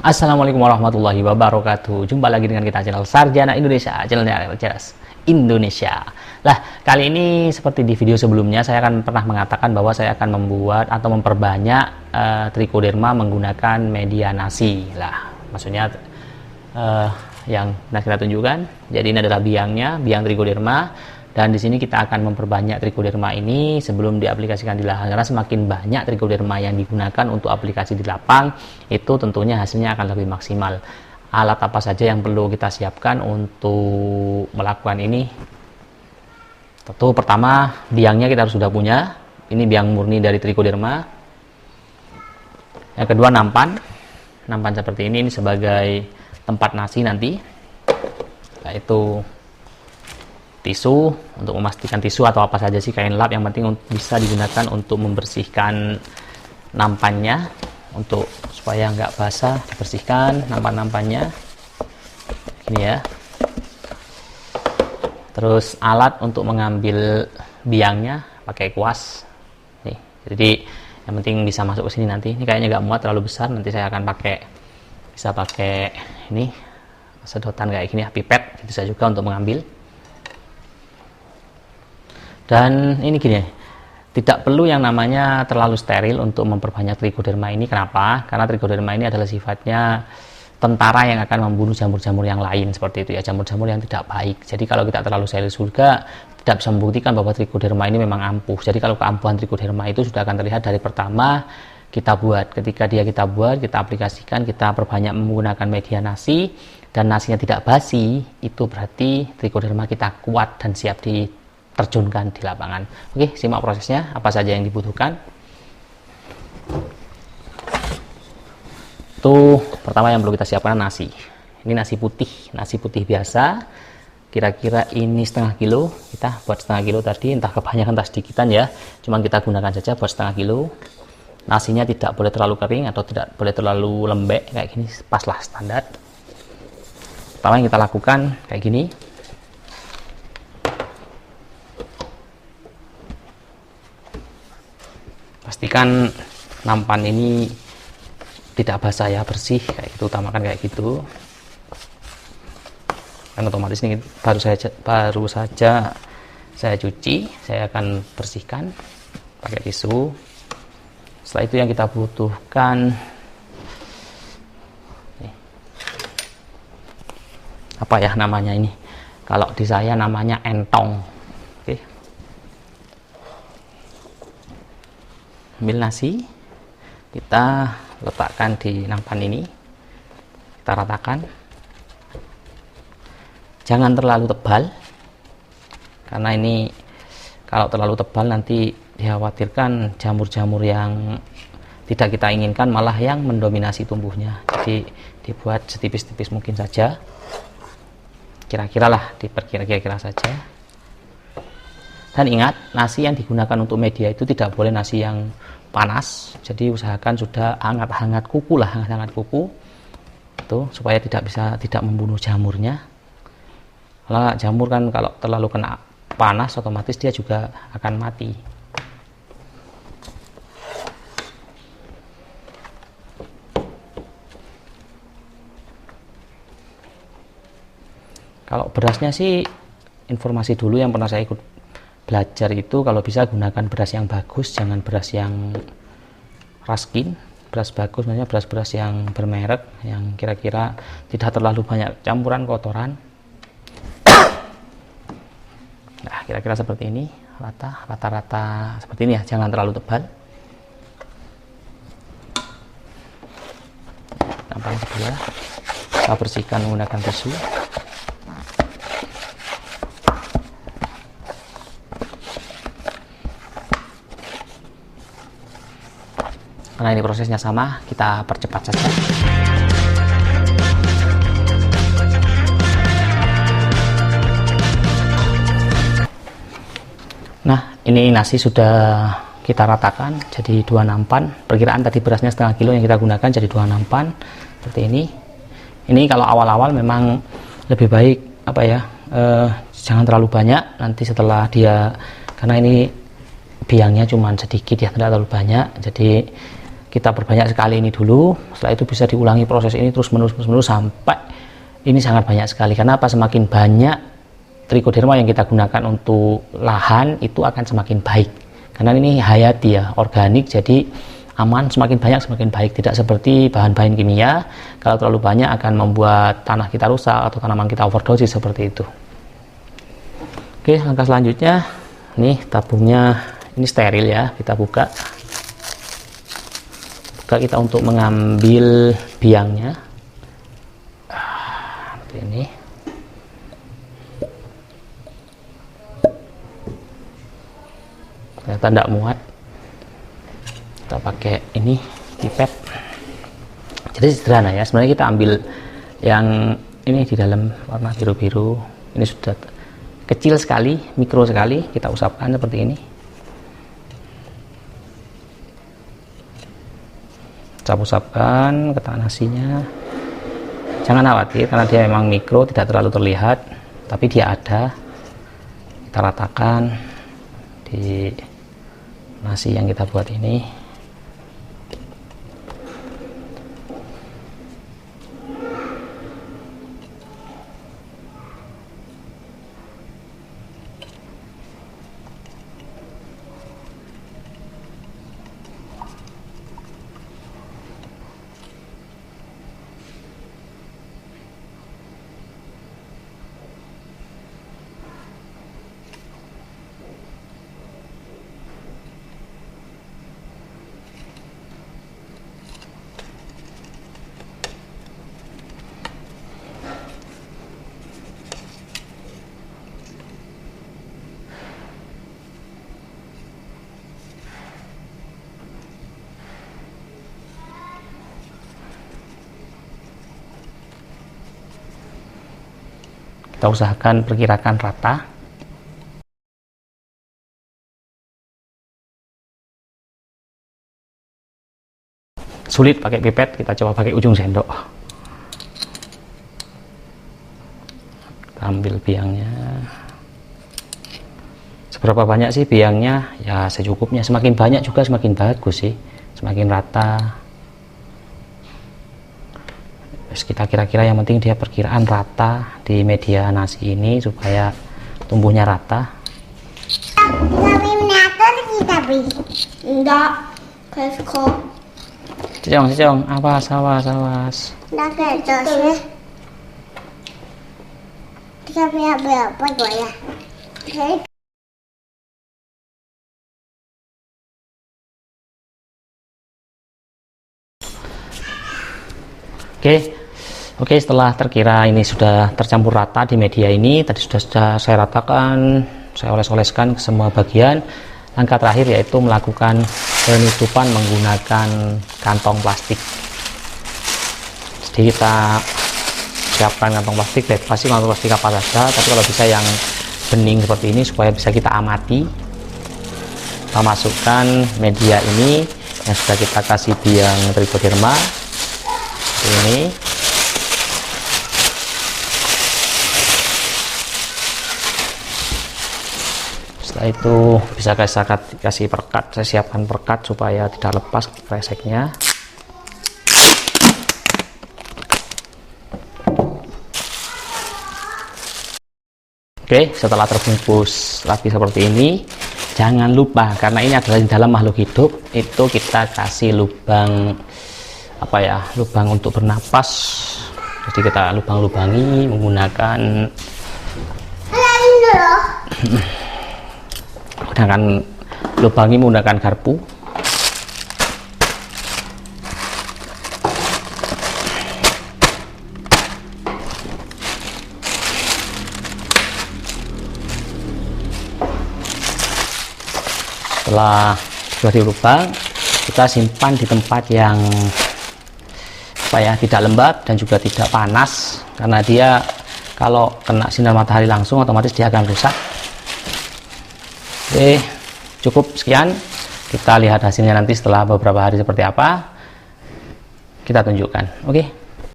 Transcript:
Assalamualaikum warahmatullahi wabarakatuh. Jumpa lagi dengan kita channel Sarjana Indonesia, channelnya Cerdas Indonesia. Lah, kali ini seperti di video sebelumnya saya akan pernah mengatakan bahwa saya akan membuat atau memperbanyak trichoderma menggunakan media nasi. Lah, maksudnya yang kita tunjukkan. Jadi ini adalah biangnya, biang trichoderma. Dan di sini kita akan memperbanyak trichoderma ini sebelum diaplikasikan di lahan. Karena semakin banyak trichoderma yang digunakan untuk aplikasi di lapang, itu tentunya hasilnya akan lebih maksimal. Alat apa saja yang perlu kita siapkan untuk melakukan ini? Tentu pertama, biangnya kita harus sudah punya. Ini biang murni dari trichoderma. Yang kedua, nampan. Nampan seperti ini sebagai tempat nasi nanti. Yaitu tisu, untuk memastikan tisu atau apa saja sih, kain lap yang penting bisa digunakan untuk membersihkan nampannya, untuk supaya nggak basah, dibersihkan nampan-nampannya ini ya. Terus alat untuk mengambil biangnya pakai kuas nih, jadi yang penting bisa masuk ke sini nanti. Ini kayaknya nggak muat, terlalu besar, nanti saya akan bisa pakai ini sedotan kayak gini, pipet, bisa juga untuk mengambil. Dan ini gini, tidak perlu yang namanya terlalu steril untuk memperbanyak trichoderma ini. Kenapa? Karena trichoderma ini adalah sifatnya tentara yang akan membunuh jamur-jamur yang lain, seperti itu ya, jamur-jamur yang tidak baik. Jadi kalau kita terlalu steril juga tidak bisa membuktikan bahwa trichoderma ini memang ampuh. Jadi kalau keampuhan trichoderma itu sudah akan terlihat dari pertama kita buat. Ketika kita buat, kita aplikasikan, kita perbanyak menggunakan media nasi, dan nasinya tidak basi, itu berarti trichoderma kita kuat dan siap diterjunkan di lapangan. Oke, simak prosesnya, apa saja yang dibutuhkan. Tuh, pertama yang perlu kita siapkan nasi. Ini nasi putih biasa. Kira-kira ini setengah kilo. Kita buat setengah kilo tadi, entah kebanyakan entah sedikitan ya. Cuman kita gunakan saja buat setengah kilo. Nasinya tidak boleh terlalu kering atau tidak boleh terlalu lembek, kayak gini paslah standar. Pertama yang kita lakukan kayak gini. Pastikan nampan ini tidak basah ya, bersih kayak gitu, utamakan kayak gitu. Kan otomatis ini baru saja saya cuci, saya akan bersihkan pakai tisu. Setelah itu yang kita butuhkan apa ya namanya ini? Kalau di saya namanya entong. Oke. Ambil nasi, kita letakkan di nampan ini, kita ratakan. Jangan terlalu tebal, karena ini kalau terlalu tebal nanti dikhawatirkan jamur-jamur yang tidak kita inginkan malah yang mendominasi tumbuhnya. Jadi dibuat setipis-tipis mungkin saja, kira-kira lah, diperkira-kira saja. Dan ingat, nasi yang digunakan untuk media itu tidak boleh nasi yang panas. Jadi usahakan sudah hangat-hangat kuku lah, hangat-hangat kuku. Itu supaya tidak membunuh jamurnya. Kalau jamur kan kalau terlalu kena panas otomatis dia juga akan mati. Kalau berasnya sih, informasi dulu yang pernah saya ikut belajar itu, kalau bisa gunakan beras yang bagus, jangan beras yang raskin. Beras bagus maksudnya beras-beras yang bermerek, yang kira-kira tidak terlalu banyak campuran kotoran. Nah, kira-kira seperti ini, rata-rata seperti ini ya, jangan terlalu tebal. Nampan sebelah, kita bersihkan menggunakan tisu. Karena ini prosesnya sama, kita percepat saja. Nah, ini nasi sudah kita ratakan jadi 2 nampan. Perkiraan tadi berasnya setengah kilo yang kita gunakan jadi 2 nampan seperti ini. Ini kalau awal-awal memang lebih baik jangan terlalu banyak. Nanti setelah karena ini biangnya cuma sedikit ya, tidak terlalu banyak, jadi kita perbanyak sekali ini dulu. Setelah itu bisa diulangi proses ini terus menerus sampai ini sangat banyak sekali. Karena apa? Semakin banyak trichoderma yang kita gunakan untuk lahan itu akan semakin baik. Karena ini hayati ya, organik, jadi aman, semakin banyak semakin baik. Tidak seperti bahan-bahan kimia, kalau terlalu banyak akan membuat tanah kita rusak atau tanaman kita overdosis seperti itu. Oke, langkah selanjutnya, nih tabungnya ini steril ya, kita buka kita untuk mengambil biangnya. Seperti ini. Ternyata tidak muat, kita pakai ini pipet. Jadi sederhana ya, sebenarnya kita ambil yang ini di dalam warna biru-biru, ini sudah kecil sekali, mikro sekali, kita usapkan seperti ini. Usapkan ke tanah nasinya. Jangan khawatir karena dia memang mikro, tidak terlalu terlihat, tapi dia ada. Kita ratakan di nasi yang kita buat ini. Kita usahakan perkirakan rata. Sulit pakai pipet, kita coba pakai ujung sendok. Kita ambil biangnya. Seberapa banyak sih biangnya? Ya secukupnya. Semakin banyak juga semakin bagus sih, semakin rata. Kita kira-kira yang penting dia perkiraan rata di media nasi ini supaya tumbuhnya rata. Enggak, kok. Cecong, awas. Enggak terus. Dia berapa ya? Oke, setelah terkira ini sudah tercampur rata di media ini, tadi sudah saya ratakan, saya oles-oleskan ke semua bagian. Langkah terakhir yaitu melakukan penutupan menggunakan kantong plastik. Jadi kita siapkan kantong plastik, bebas sih kantong plastik apa saja, tapi kalau bisa yang bening seperti ini supaya bisa kita amati. Kita masukkan media ini yang sudah kita kasih biang trichoderma ini. Setelah itu bisa kasih perkat. Saya siapkan perkat supaya tidak lepas kreseknya. Oke, setelah terbungkus rapi seperti ini, jangan lupa karena ini adalah di dalam makhluk hidup, itu kita kasih lubang lubang untuk bernapas. Jadi kita lubang-lubangi menggunakan menggunakan garpu. Setelah sudah dilubang, kita simpan di tempat yang tidak lembab dan juga tidak panas, karena dia kalau kena sinar matahari langsung otomatis dia akan rusak. Oke, cukup sekian. Kita lihat hasilnya nanti setelah beberapa hari seperti apa, kita tunjukkan. Oke.